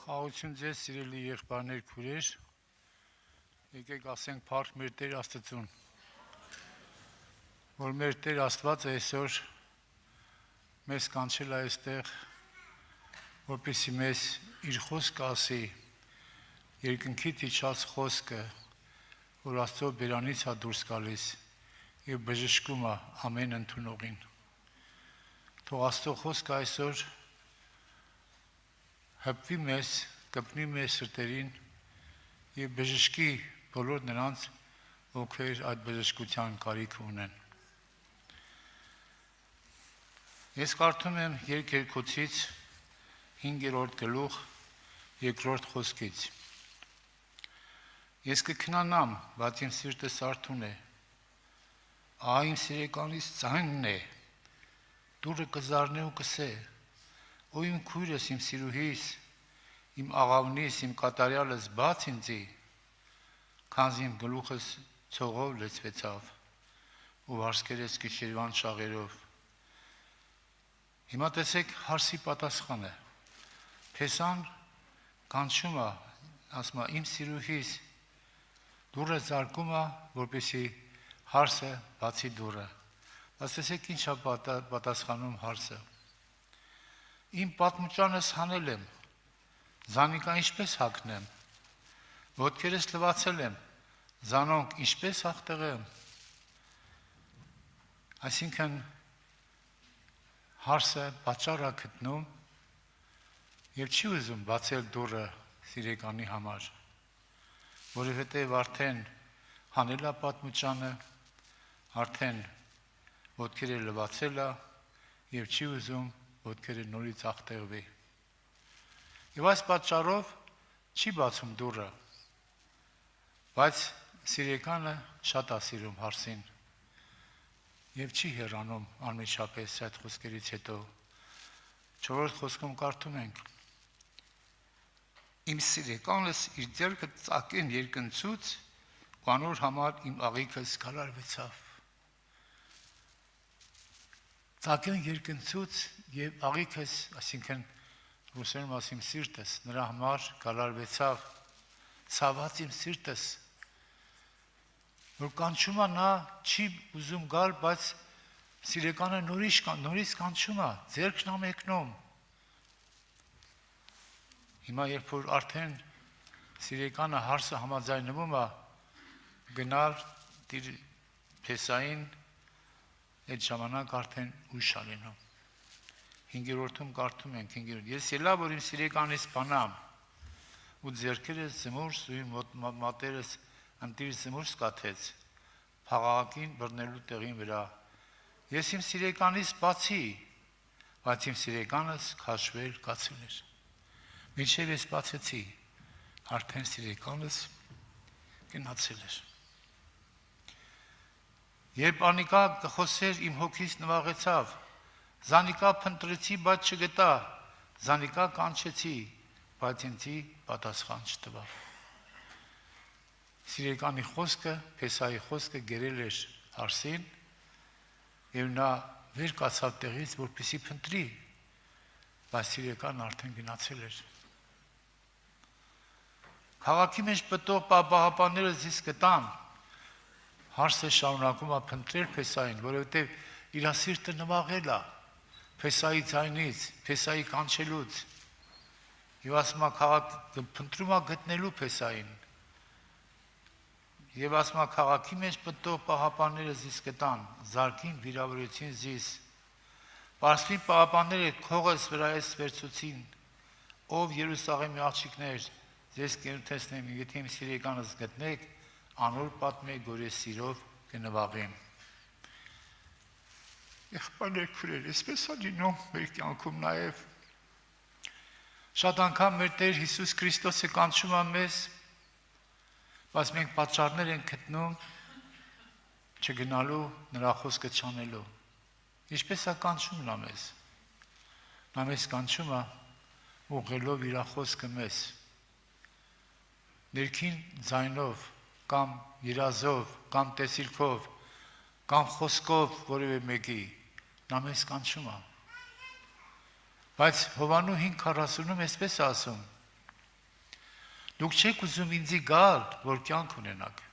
Խաղաղություն ձեզ, սիրելի եղբայրներ, քույրեր, եկեք ասենք փառք մեր Տեր Աստծուն, որ մեր Տեր Աստվածը այսօր մեզ կանչել է այստեղ, որպեսզի մեզ իր խոսքը ասի, երկնքից իջած խոսքը, որ Աստծո բերանից է դուրս գալիս եւ բժշկում է ամեն ընդունողին։ Թող Աստծո խոսքը այսօր հպվի մեզ, կպնի մեզ սրտերին և բժշկի բոլոր նրանց, ովքեր այդ բժշկության կարիք ունեն։ Ես կարդում եմ Երգերգոցից 5-րդ գլուխ 2-րդ խոսքից։ Ես կքնանամ, բայց իմ սիրտս արթուն է, ահա իմ սիրեկանիս ձայնն է, դուռը կզարնե ու կսե, Ո իմ քույրս, իմ սիրուհիս, իմ աղավնիս, իմ կատարյալս բաց ինձի, քանզի իմ գլուխս ցողով լցվեցավ ու վարսկերես գիշերվան շաղերով։ Հիմա տեսեք հարցի պատասխանը։ Փեսան կանչում է, ասում է իմ սիրուհիս, դուռը զարկում է, որպեսզի հարսը բացի դուռը։ Բայց տեսեք ինչ է պատասխանում հարսը։ Իմ պատմուճանս հանել եմ, զանիկա ինչպես հագնեմ, ոտքերս լվացել եմ, զանոնք ինչպես հաղթեղեմ։ Այսինքն հարսը պատճառ է գտնում եւ չի ուզում բացել դուռը սիրեկանի համար, որովհետեւ արդեն հանել է պատմուճանը, արդեն ոտքերը լվացել է եւ չի ուզում ոտքերը նորից աղտեղվի։ Եվ այս պատճառով չի բացում դուռը, բայց սիրեկանը շատ է սիրում հարսին եւ չի հեռանում անմիջապես այդ խոսքերից հետո։ 4-րդ խոսքում կարդում ենք. Իմ սիրեկանս իր ձեռքը ծակեն երկնցուց, ու անոր համար իմ աղիքս գալարվեցավ։ Ծակեն երկնցուց եւ աղիքս, այսինքն ռուսերեն ասում սիրտս, նրա համար գալարվեցավ, ցաված իմ սիրտս, որ կանչում է նա չի ուզում գալ, բայց սիրեկանը նորից կանչում է, ձեռքն է մեկնում։ Հիմա երբ որ արդեն սիրեկանը հարսը համաձայնվում է գնալ Փեսային, այդ ժամանակ արդեն ուշ է լինում։ 5-րդում կարդում ենք 5-րդ. Ես ելա, որ իմ սիրեկանից բանամ, ու ձեռքերս զմուրս ու իմ մատերս ընտիր զմուրս կաթեց, փաղաղակին բռնելու տեղին վրա։ Ես իմ սիրեկանից բացի, բայց իմ սիրեկանս քաշվել կացել էր։ Մինչև ես բացեցի, արդեն սիրեկանս գնացել էր։ Երբ անիկա կխոսեր իմ հոգիս նվաղեցավ, զանիկա փնտրեցի, բայց չգտա, զանիկա կանչեցի, բայց ինձի պատասխան չտվավ։ Սիրեկանի խոսքը, Փեսայի խոսքը գերել էր հարսին, եւ նա վեր կացավ տեղից, որպեսզի փնտրի, բայց սիրեկան արդեն գնացել էր։ Քաղաքի մեջ պտող պահապանները զիս գտան, հարսը շարունակում է փնտրել Փեսային, որովհետև իր սիրտը նվաղել է Փեսայի ձայնից, Փեսայի կանչելուց։ Եվ ասում է քաղաք փնտրում է գտնելու Փեսային։ Եվ ասում է քաղաքի մեջ պտող պահապանները զիս գտան, զարկին վիրավորեցին զիս։ Պարսպին պահապանները քողս վրայես վերցուցին, ով Երուսաղեմի աղջիկներ, ձեզ կերութեսնեմ, եթե իմ սիրեկանս գտնեք, անոր պատմե գորես սիրով կնվաղեմ։ Եղբայրներ, քույրեր, այսպես է լինում մեր կյանքում նաև։ Շատ անգամ մեր Տեր Հիսուս Քրիստոսը կանչում է մեզ, բայց մենք պատճառներ ենք գտնում չգնալու, նրա խոսքը չանելու։ Ինչպես է կանչում նա մեզ։ Նա մեզ կանչում է ուղղելով իր խոսքը մեզ։ Ներքին ձայնով կամ երազով, կամ տեսիլքով, կամ խոսքով որևէ մեկի, նա մեզ կանչում է։ Բայց Հովանու 5:40-ում այսպես է ասում. Դուք չեք ուզում ինձի գալ, որ կյանք ունենաք։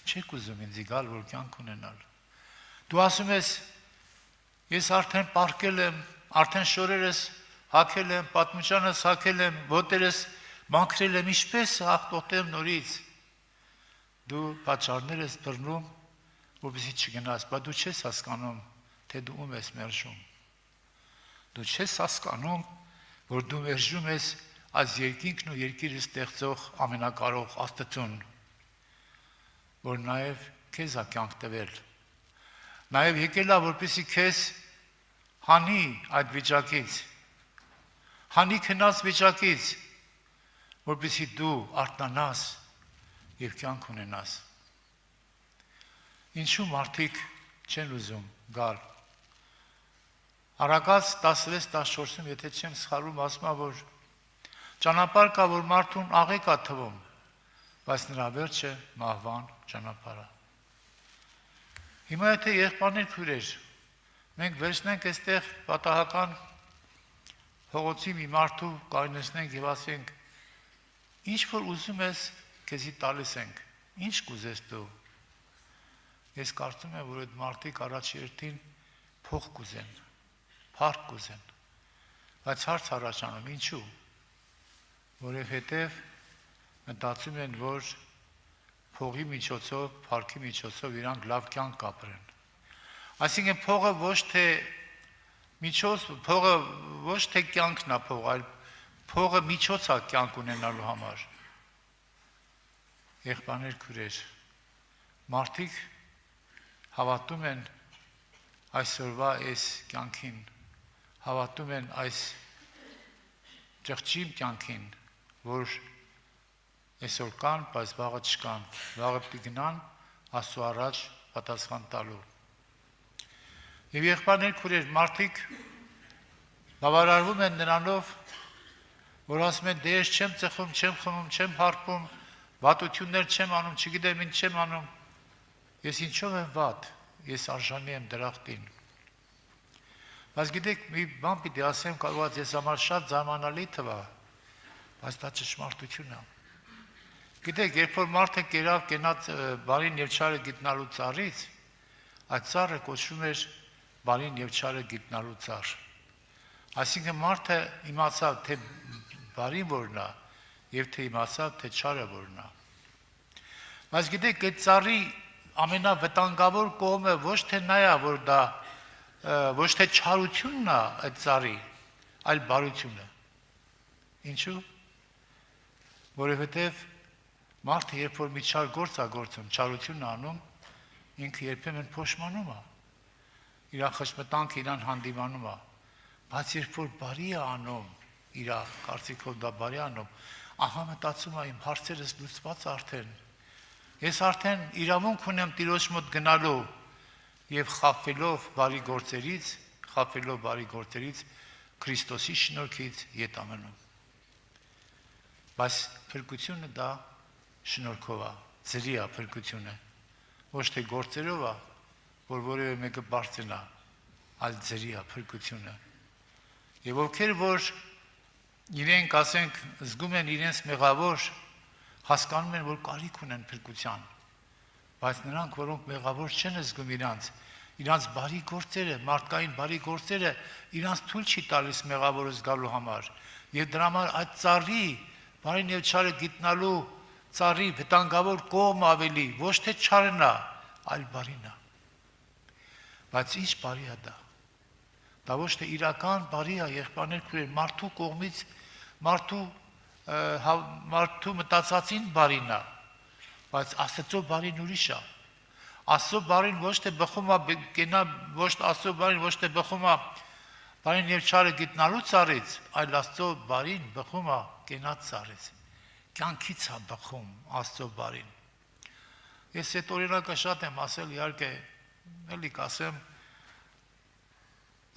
Չեք ուզում ինձի գալ, որ կյանք ունենալ։ Դու ասում ես, ես արդեն պարկել եմ, արդեն շորերս հագել եմ, պատմուճանս հագել եմ, ոտերս մաքրել եմ, ինչպես աղտոտեմ նորից։ Դու պատճառներ ես բռնում, որպեսզի չգնաս, բայց դու չես հասկանում, թե դու ում ես մերժում։ Դու չես հասկանում, որ դու մերժում ես այս երկինքն ու երկիրը ստեղծող ամենակարող Աստծուն, որ նաև քեզ է կյանք տվել։ Նաև եկել է, որպեսզի քեզ հանի այդ վիճակից, հանի քնած վիճակից, որպեսզի դու արթնանաս և կյանք ունենաս։ Ինչու մարդիկ չեն ուզում գալ։ Առակաց 16-14-ում, եթե չեմ սխալվում, ասում է, որ ճանապարհ կա, որ մարդուն աղեկ է թվում, բայց նրա վերջը մահվան ճանապարհ է։ Հիմա եթե եղբայրներ քույրեր, մենք վերցնենք այստեղ պատահական փողոցի մի մարդու կայունացնենք եւ ասենք, ինչ որ ուզում ես, քեզի տալիս ենք, ինչ կուզես դու։ Ես կարծում եմ, որ այդ մարդիկ առաջ երթին փող կուզեն, փառք կուզեն, բայց հարց առաջանում, ինչու։ Որովհետև մտածում են, որ փողի միջոցով, փառքի միջոցով իրանք լավ կյանք կապրեն։ Այսինքն փողը ոչ թե միջոց, փողը ոչ թե կյանքն է փող, այլ փողը միջոց է կյանք ունենալու համար։ Եղբայրներ քույրեր, մարդիկ հավատում են այսօրվա այս կյանքին, հավատում են այս ճղճիմ կյանքին, որ այսօր կան, բայց վաղը չկան, վաղը պիտի գնան Աստծո առաջ պատասխան տալու։ Եվ եղբայրներ քույրեր, մարդիկ բավարարվում են նրանով, որ ասում են, դե ես չեմ ծխում, չեմ խմում, չեմ հարբում, վատություններ չեմ անում, չգիտեմ ինչ չեմ անում։ Ես ինչով եմ վատ, ես արժանի եմ դրախտին։ Բայց գիտեք, մի բան պիտի ասեմ, կարող ես համար շատ զարմանալի թվա, բայց դա ճշմարտություն է։ Գիտեք, երբ որ մարդը կերավ կենաց բարին և չարը գիտնալու ծառից, այդ ծառը կոչվում էր բարին և չարը գիտնալու ծառ։ Այսինքն մարդը իմացավ, թե բարին որն է, և թե իմացավ, թե չարը որն է։ Բայց գիտեք, այդ ծառի ամենավտանգավոր կողմը ոչ թե նա է, որ դա ոչ թե չարությունն է այդ ծառի, այլ բարությունը։ Ինչու՞։ Որովհետև մարդը, երբ որ մի չար գործ է գործում, չարություն անում, ինքը երբեմն փոշմանում է, իր խշմտանքը իրան հանդիմանում է, բայց երբ որ բարի է անում, իր կարծիքով դա բարի անում, ահա մտածում է իմ հարցերս լուծված արդեն, ես արդեն իրավունք ունեմ Տիրոջ մոտ գնալու և խաբվելով բարի գործերից, Քրիստոսի շնորհքից ետ ամնում։ Բայց փրկությունը դա շնորհքով է, ձրի է փրկությունը, ոչ թե գործերով է, որ որևէ մեկը բարձրնա, այլ ձրի է փրկությունը։ Եվ ովքեր որ իրենք, ասենք, զգում են իրենց մեղավոր, հասկանում են, որ կարիք ունեն փրկության, բայց նրանք, որոնք մեղավոր չեն զգում իրանց բարի գործերը, մարդկային բարի գործերը իրանց թույլ չի տալիս մեղավորը զգալու համար, և դրա համար այդ ծառի, բարին և չարը գիտնալու ծառի վտանգավոր կողմ ավելի, ոչ թե չարն է, այլ բարին է։ Բայց ինչ բարի է դա։ Դա ոչ թե իրական բարի է, եղբայրներ քույրեր, մարդու կողմից, մարդու մտածածին բարին է, բայց Աստծո բարին ուրիշ է։ Աստծո բարին ոչ թե բխում է Աստծո բարին ոչ թե բխում է բարին և չարը գիտնալու ծառից, այլ Աստծո բարին բխում է կենաց ծառից։ Կյանքից է բխում Աստծո բարին։ Ես այդ օրինակը շատ եմ ասել, իհարկե, էլի կասեմ,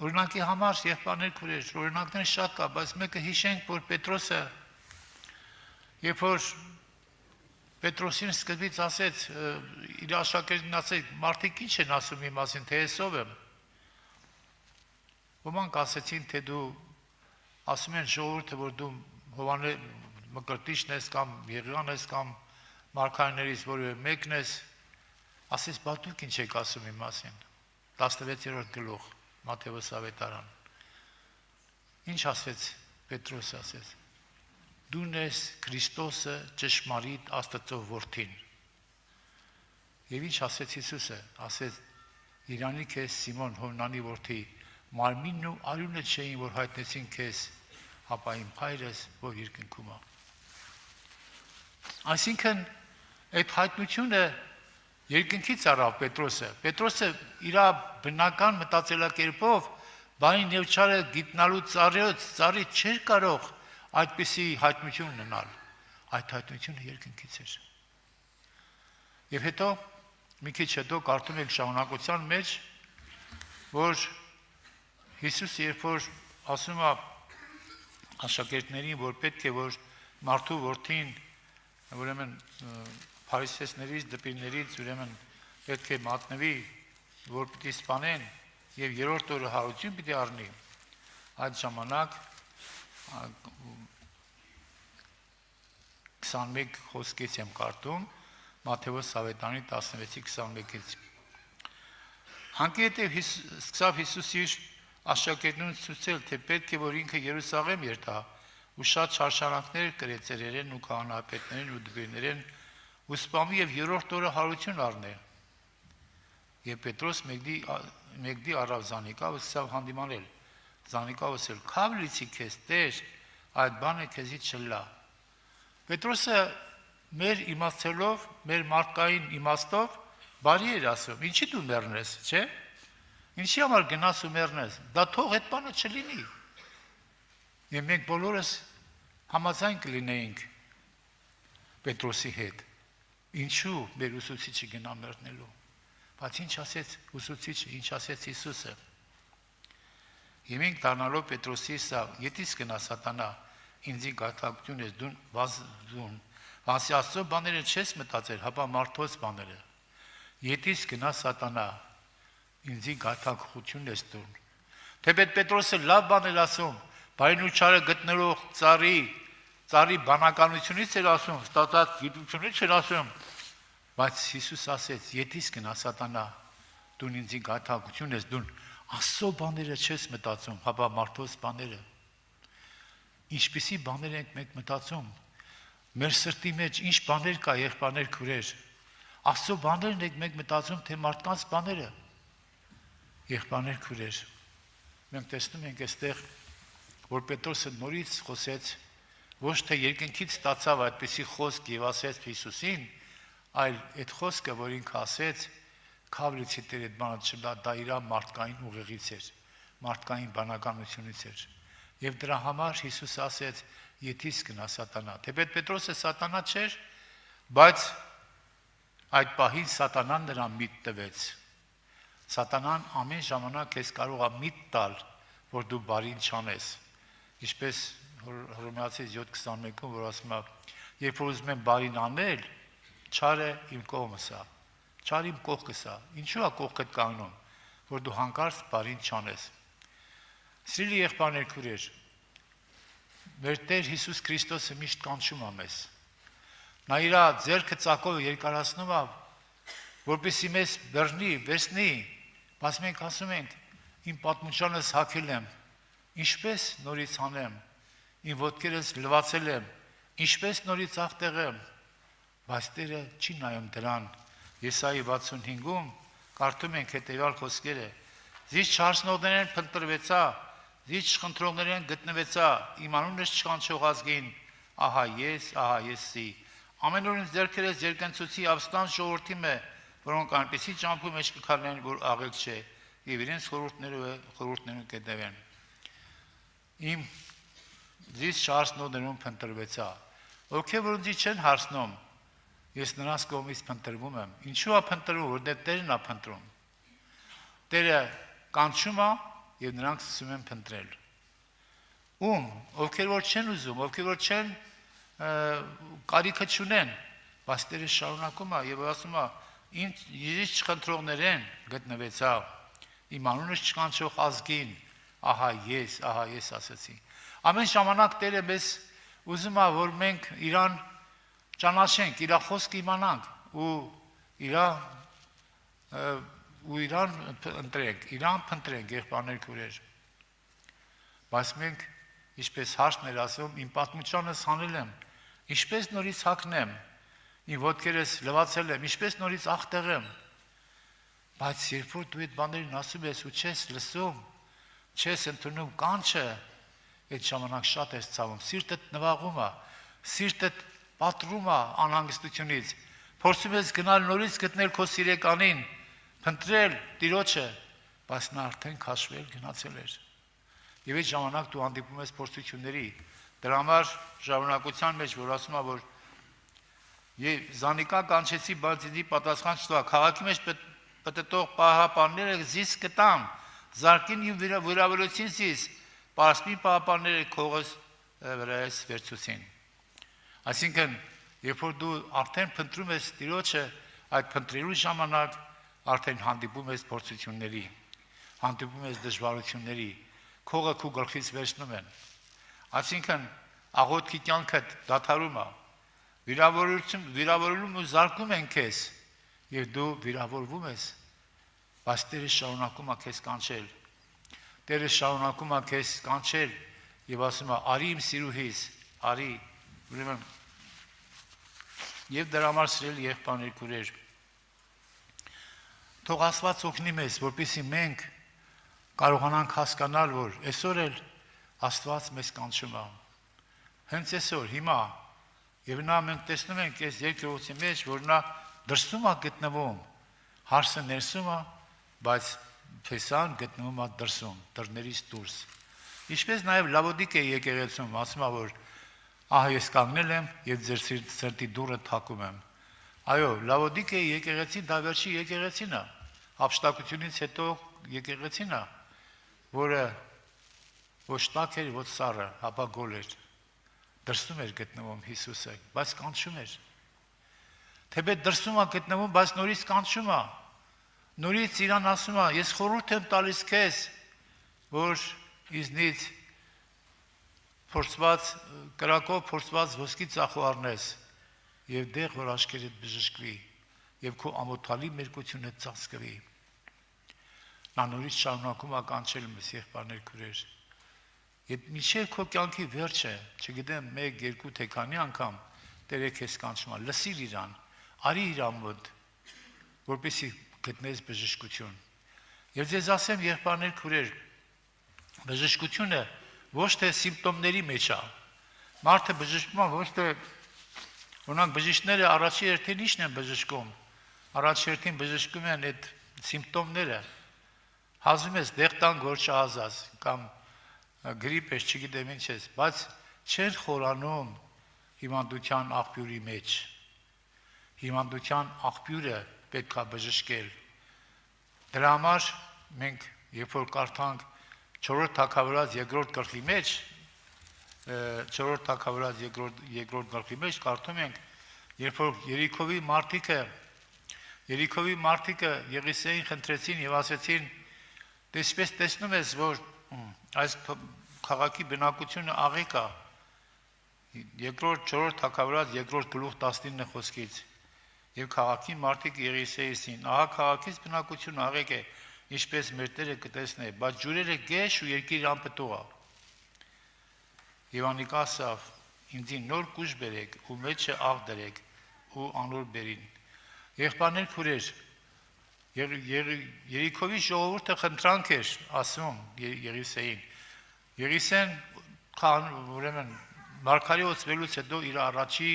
օրինակի համար եղբայրներ քույրեր, օրինակներ շատ կա, բայց մեկը հիշենք, որ Պետրոսը, երբ որ Պետրոսին սկզբից ասեց, իր աշակերտին ասեց, մարդիկ ինչ են ասում իմ մասին, թե ես ով եմ։ Ոմանք ասեցին, թե դու ասում են ժողովուրդը, որ դու մկրտիչն ես կամ եղիան ես կամ մարգարեներից որևէ մեկն ես, ասես բա դուք ինչ եք ասում իմ մասին։ 16-րդ գլուխ Մատթեոս ավետարան։ Ինչ ասեց Պետրոս ասեց. Դու ես Քրիստոսը ճշմարիտ Աստծո որդին։ Եվ ինչ ասեց Հիսուսը, ասեց Իրանի քեզ Սիմոն Հովնանի որդի, մարմինն ու արյունը չէին, որ հայտնեցին քեզ, հապա իմ Հայրս, որ երկնքում է։ Այսինքն այդ հայտնությունը երկնքից առավ Պետրոսը։ Պետրոսը իր բնական մտածելակերպով բանին եւ չարը գիտնալու ծառի չէր կարող այդպիսի հայտնություն ունենալ։ Այդ հայտնությունը երկնքից էր։ Եվ հետո մի քիչ հետո կարդում ենք շարունակության մեջ, որ Հիսուսը երբ որ ասում է աշակերտներին, որ պետք է որ մարդու որդին ուրեմն փարիսեցիներից, դպիրներից ուրեմն պետք է մատնվի, որ պիտի սպանեն եւ երրորդ օրը հարություն պիտի առնի։ Այդ ժամանակ 21 խոսքից եմ կարդում Մատթեոս ավետարանի 16-21-ից։ Հանկետև սկսավ Հիսուս իր աշակերտներին ցույցել, թե պետք է որ ինքը Երուսաղեմ երթա ու շատ չարշարանքներ կրե ծերերեն ու քահանայապետներին ու դպիրներին ու սպամի եւ երրորդ օրը հարություն առնե։ Եվ Պետրոս մեկդի առավ Զանիկավ ու սկսավ հանդիմանել։ Զանիկավ ասել. «Քավ լիցի քեզ, Տեր, այդ բանը քեզի չլա»։ Պետրոսը մեր իմացելով, մեր մարդկային իմաստով բարի էր ասում. «Ինչի դու մեռնես, չէ՞։ Ինչի համար գնաս ու մեռնես։ Դա թող այդ բանը չլինի»։ Եվ մենք բոլորս համաձայն կլինեինք Պետրոսի հետ։ Ինչու մեր ուսուցիչը գնա մեռնելու։ Բայց ինչ ասեց ուսուցիչը, ինչ ասեց Հիսուսը։ Եվ մենք դառնալով Պետրոսի սա, ետիս գնա սատանա, ինձի գայթակղություն ես դուն վազդուն, վասի Աստծո բաները չես մտածել, հապա մարդոց բաները։ Ետիս գնա սատանա, ինձի գայթակղություն ես դուն։ Թեպետ Պետրոսը լավ բան էր ասում, բարին ու չարը գտնելով ծառի բանականությունից էր ասում, ստացած գիտությունից էր ասում, բայց Հիսուս ասեց, ետիս գնա սատանա, դու ինձի գայթակղություն ես դուն, Աստծո բաները չես մտածում, հապա մարդոց բաները։ Ինչպիսի բաներ ենք մենք մտածում, մեր սրտի մեջ ինչ բաներ կա, եղբայրներ, քուրեր։ Աստծո բաներն ենք մենք մտածում, թե մարդկանց բաները։ Եղբայրներ, քուրեր։ Մենք տեսնում ենք այստեղ, որ Պետրոսը նորից խոսեց, ոչ թե երկնքից ստացավ այդպիսի խոսք եւ ասեց Հիսուսին, այլ այդ խոսքը, որ ինքը ասեց, քավլիցի Տեր այդ բանը չլա, դա իր մարդկային ուղեղից էր, մարդկային բանականությունից էր։ Եվ դրա համար Հիսուսը ասեց. «Ետիս գնա սատանա»։ Թեպետ Պետրոսը սատանա չէր, բայց այդ պահին սատանան նրան միտ տվեց։ Սատանան ամեն ժամանակ քեզ կարող է միտ տալ, որ դու բարին չանես։ Ինչպես Հռոմեացիս 7:21-ում որ ասում է, երբ որ ուզում եմ բարին անել, չարը իմ կողմս է, չարը իմ կողքս է։ Ինչու է կողքդ կանգնում, որ դու հանկարծ բարին չանես։ Սիրելի եղբայրներ, քուրեր, մեր Տեր Հիսուս Քրիստոսը միշտ կանչում է մեզ։ Նա իր ձեռքը ծակով երկարացնում է, որպեսզի մեզ բռնի, վերցնի, բայց մենք ասում ենք, իմ պատմությանս հագել եմ, ինչպես նորից անեմ, իմ ոտքերս լվացել եմ, ինչպես նորից աղտեղեմ, բայց Տերը չի նայում դրան։ Եսայի 65-ում կարդում ենք հետևյալ խոսքերը. «Զիս չարսնողներեն փնտրվեցա, զիս չխնդրողներեն գտնվեցա, իմ անունս չկանչող ազգին, ահա ես սի։ Ամեն օր ինձ ձեռքերս երկնցուցի ապստան ժողովրդի մե, որոնք այնպիսի ճամփու մեջ կքարնեն, որ աղեկ չէ, եւ իրենց խորհուրդներուն կդեվեն»։ Իմ զիս չարսնողներուն փնտրվեցա, ովքեր որ ինձ չեն հարսնում, ես նրանց կողմից փնտրվում եմ։ Ինչու է փնտրվում, որտեղ Տերն է փնտրում։ Տերը կանչում է եւ նրանք սկսում են փնտրել։ Ում, ովքեր որ չեն ուզում, ովքեր որ չեն կարիքը չունեն, բայց Տերը շարունակում է եւ ասում է. «Ինձ չխնդրողներեն գտնվեցա, իմ անունս չկանչող ազգին, ահա ես ասացի»։ Ամեն ժամանակ Տերը մեզ ուզում է, որ մենք իրան ճանաչենք, իր խոսքը իմանանք ու իրան ընտրենք, իրան փնտրենք եղբայրներ քուրեր։ Բայց մենք ինչպես հարցն էր ասում, իմ պատմությանս հանել եմ, ինչպես նորից հագնեմ, իմ ոտքերս լվացել եմ, ինչպես նորից աղտեղեմ։ Բայց երբ որ դու այդ բաներին ասում ես ու չես լսում, չես ընդունում կանչը, այդ ժամանակ շատ ես ցավում, սիրտդ նվաղում է, սիրտդ պատռում է անհանգստությունից, փորձում ես գնալ նորից գտնել քո սիրեկանին, փնտրել Տիրոջը, բայց նա արդեն քաշվել գնացել էր։ Եվ այդ ժամանակ դու հանդիպում ես փորձությունների։ Դրա համար ժամանակության մեջ որ ասում է, որ Զանիկա կանչեցի, բայց ինձ պատասխան չտա, քաղաքի մեջ պտտող պահապանները զիս կտամ, զարկին իմ վիրավորեցին զիս, պարսպի պահապանները քողս վրայես վերցուցին։ Այսինքն, երբ որ դու արդեն փնտրում ես Տիրոջը, այդ փնտրելու ժամանակ արդեն հանդիպում ես փորձությունների, հանդիպում ես դժվարությունների, քողը քու գլխից վերցնում են։ Այսինքն, աղոթքի կյանքդ դադարում է, վիրավորում ու զարկում են քեզ, եւ դու վիրավորվում ես, բայց Տերը շարունակում է քեզ կանչել։ Տերը շարունակում է քեզ կանչել եւ ասում է՝ «Արի իմ սիրուհիս, արի»։ Ուրեմն եւ դրա համար սիրելի եղբայրներ քուրեր, թող Աստված օգնի մեզ, որպեսզի մենք կարողանանք հասկանալ, որ այսօր էլ Աստված մեզ կանչում է։ Հենց այսօր, հիմա, եւ նա մենք տեսնում ենք այս երկրորդի մեջ, որ նա դրսում է գտնվում, հարսը ներսում է, բայց Փեսան գտնվում է դրսում, դռներից դուրս։ Ինչպես նաեւ Լավոդիկե եկեղեցում ասում է, որ ահա ես կանգնել եմ եւ ձեր սրտի դուռը թակում եմ։ Այո, Լավոդիկե եկեղեցի դա վերջի եկեղեցին է, հափշտակությունից հետո եկեղեցին է, որը ոչ տաք էր, ոչ սառը, ապա գոլ էր։ Դրսում էր գտնվում Հիսուսը, բայց կանչում էր։ Թեպետ դրսում է գտնվում, բայց նորից կանչում է։ Նորից իրան ասում է, ես խորհուրդ եմ տալիս քեզ, որ իզնից փորձված կրակով փորձված ոսկի ծախու առնես եւ դեղ որ աշկերիդ բժշկվի եւ քո ամոթալի մերկությունը ծածկվի։ Նա նորից շարունակում է կանչել մեզ եղբայրներ քուրեր։ Եվ մինչև քո կյանքի վերջը, չգիտեմ 1, 2, թե քանի անգամ Տերը քեզ կանչում է, լսիր իրան, արի իրան մոտ, որպեսզի գտնես բժշկություն։ Եվ ձեզ ասեմ եղբայրներ քուրեր, բժշկությունը ոչ թե սիմպտոմների մեջ է։ Մարդը բժշկում է ոչ թե օրինակ բժիշկները առաջի հերթին ի՞նչն են բժշկում։ Առաջի հերթին բժշկում են այդ սիմպտոմները։ Հազում ես դեղ տան որ չհազած կամ գրիպ ես, չգիտեմ ինչ ես, բայց չեն խորանում հիվանդության աղբյուրի մեջ։ Հիվանդության աղբյուրը պետք է բժշկել։ Դրա համար մենք երբ որ կարդանք 4 Թագավորաց 2-րդ գլխի մեջ, 4 Թագավորաց 2-րդ գլխի մեջ կարդում ենք, երբ որ Երիքովի մարդիկը Եղիսեին խնդրեցին եւ ասեցին, «Դեսպես տեսնում ես, որ այս քաղաքի բնակությունը աղիք է»։ 4 Թագավորաց 2-րդ գլուխ 19 խոսքից։ Եվ քաղաքի մարդիկ Եղիսեին, ահա քաղաքից բնակությունը աղիք է, ինչպես մեր Տերը կտեսնե, բայց ջուրերը գեշ ու երկիր անպտուղ է։ Եվ անիկա ասավ, ինձ նոր կուժ բերեք ու մեջը աղ դրեք ու անոր բերին։ Եղբայրներ քուրեր, Երիքովի ժողովուրդը խնդրանք էր ասում Եղիսեին։ Եղիսեն ուրեմն մարգարեոց վերլուց հետո իր առաջի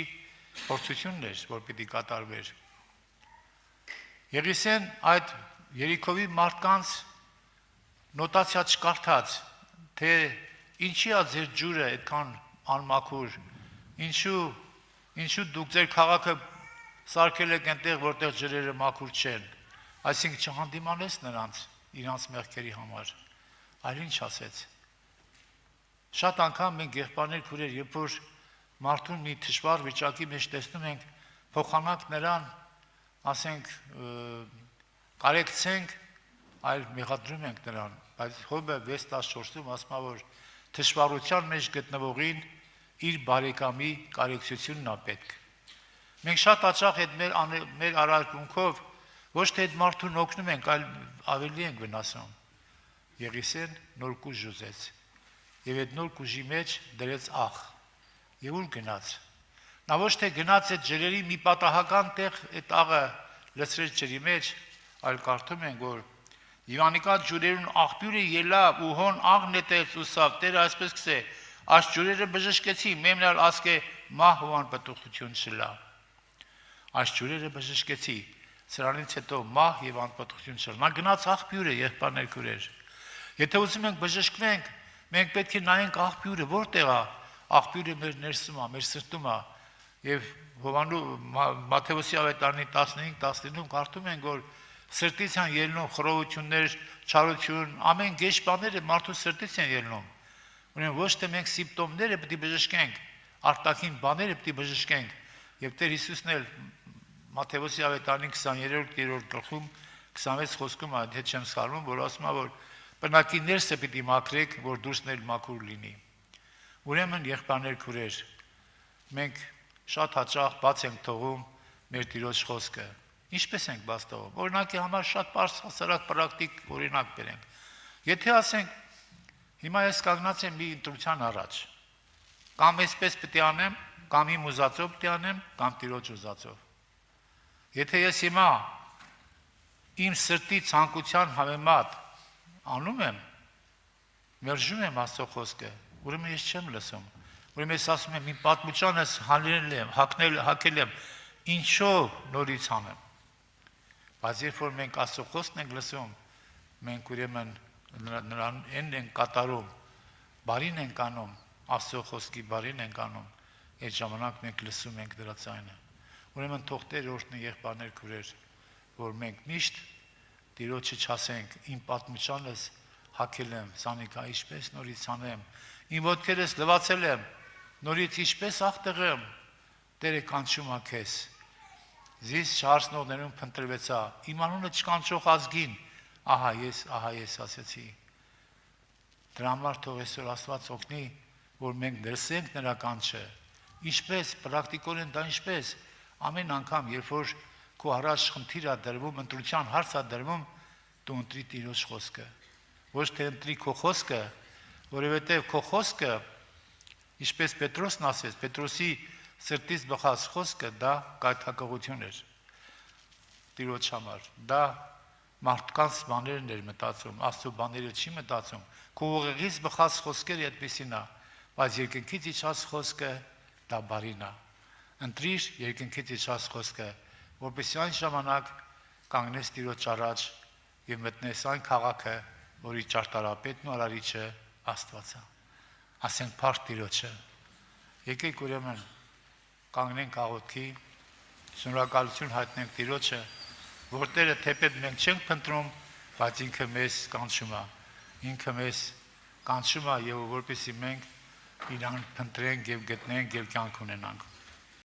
փորձությունն էր, որ պիտի կատարվեր։ Եղիսեն այդ Երիքովի մարդկանց նոտացիա չկարդաց, թե ինչի է ձեր ջուրը այդքան անմաքուր, ինչու դուք ձեր քաղաքը սարքել եք այնտեղ, որտեղ ջրերը մաքուր չեն, այսինքն չհանդիմանես նրանց, իրանց մեղքերի համար, այլ ինչ ասեց։ Շատ անգամ մենք եղբայրներ քուրեր, երբ որ մարդուն մի դժվար վիճակի մեջ տեսնում ենք, փոխանակ նրան, ասենք, կարեկցենք, այլ մեղադրում ենք նրան, բայց Հոբը 6:14-ում ասում է, որ դժվարության մեջ գտնվողին իր բարեկամի կարեկցությունն է պետք։ Մենք շատ հաճախ այդ մեր արարքունքով ոչ թե այդ մարդուն օգնում ենք, այլ ավելի ենք վնասում։ Եղիսեն նոր կուժ ուզեց, եւ այդ նոր կուժի մեջ դրեց աղ։ Եվ ուր գնաց։ Նա ոչ թե գնաց այդ ջրերի մի պատահական տեղ այդ աղը լցրեց ջրի մեջ, այլ կարդում ենք, որ Իվանիկա ջուրերուն աղբյուրը ելավ ու հոն աղ նետեց ու սավ, Տերը այսպես կսե, այս ջուրերը բժշկեցի, մեմնալ ասկե մահ հովան պտուխություն չլա։ Այս ջուրերը բժշկեցի, սրանից հետո մահ եւ անպտուխություն չլա։ Նա գնաց աղբյուրը, եղբայրներ քուրեր։ Եթե ուզում ենք բժշկվենք, մենք պետք է նայենք աղբյուրը, որտեղ է։ Աղբյուրը մեր ներսում է, մեր սրտում է։ Եվ Հովանու Մատթեոսի ավետարանի 15-19-ում կարդում ենք, որ սրտից են ելնում խռովություններ, չարություն, ամեն գեշ բաները մարդու սրտից են ելնում։ Ուրեմն ոչ թե մենք սիմպտոմները պետք է բժշկենք, արտաքին բաները պետք է բժշկենք։ Եվ Տեր Հիսուսն էլ Մատթեոսի ավետարանի 23-րդ գլխում 26 խոսքում է, հետ չեմ սխալվում, որ ասում է, որ բնակի ներսը պետք է մաքրեք, որ դուրսն էլ մաքուր լինի։ Ուրեմն եղբայրներ քուրեր, մենք շատ հաճախ բաց ենք թողում մեր Տիրոջ խոսքը։ Ինչպես ենք բաց թողում։ Օրինակի համար շատ པարզ հասարակ պրակտիկ օրինակ բերենք։ Եթե ասենք հիմա ես կանգնած եմ մի ընտրության առաջ, կամ այսպես պետք է անեմ, կամ իմ ուզածով պետք է անեմ, կամ Տիրոջ ուզածով։ Եթե ես հիմա իմ սրտի ցանկության համեմատ անում եմ, մերժում եմ Աստծո խոսքը, ուրեմն ես չեմ լսում։ Ուրեմն ես ասում եմ, իմ պատմությանս հակել եմ, ինչով նորից անեմ։ Բայց երբ որ մենք Աստծո խոսքն ենք լսում, մենք ուրեմն նրան ենք կատարում, բարին ենք անում, Աստծո խոսքի բարին ենք անում, այդ ժամանակ մենք լսում ենք դրա ձայնը։ Ուրեմն թող Տեր օրհնի եղբայրներ քուրեր, որ մենք միշտ Տիրոջը չասենք, իմ պատմությանս հակել եմ, Սանիկա, ինչպես նորից անեմ, իմ ոտքերս լվացել եմ, նորից ինչպես աղտեղեմ, Տերը կանչում է քեզ։ Զիս չարսնողներում փնտրվեցա, իմ անունը չկանչող ազգին, ահա ես ասեցի։ Դրա համար թող այսօր Աստված օգնի, որ մենք դրսենք նրա կանչը։ Ինչպես, պրակտիկորեն դա ինչպես, ամեն անգամ, երբ որ քո առաջ խնդիր է դրվում, ընտրության հարց է դրվում, դու ընտրի Տիրոջ խոսքը։ Ոչ թե ընտրի քո խոսքը, որովհետև քո խոսքը, ինչպես Պետրոսն ասեց, Պետրոսի սրտից բխած խոսքը դա կայթակղություն էր Տիրոջ համար, դա մարդկանց բաներն էր մտածում, Աստծո բաները չի մտածում, քո ուղեղից բխած խոսքերը այդպեսին է, բայց երկնքից իջած խոսքը դա բարին է, ընտրիր երկնքից իջած խոսքը, որպեսզի այն ժամանակ կանգնես Տիրոջ առաջ եւ մտնես այն քաղաքը, որի ճարտարապետն ու արարիչը Աստված է, ասենք փառք Տիրոջը, եկեք ուրեմն կանգնենք աղոթքի, շնորհակալություն հայտնենք Տիրոջը, որ Տերը թեպետ մենք չենք փնտրում, բայց ինքը մեզ կանչում է, ինքը մեզ կանչում է եւ որպեսզի մենք իրան փնտրենք եւ գտնենք եւ կյանք ունենանք։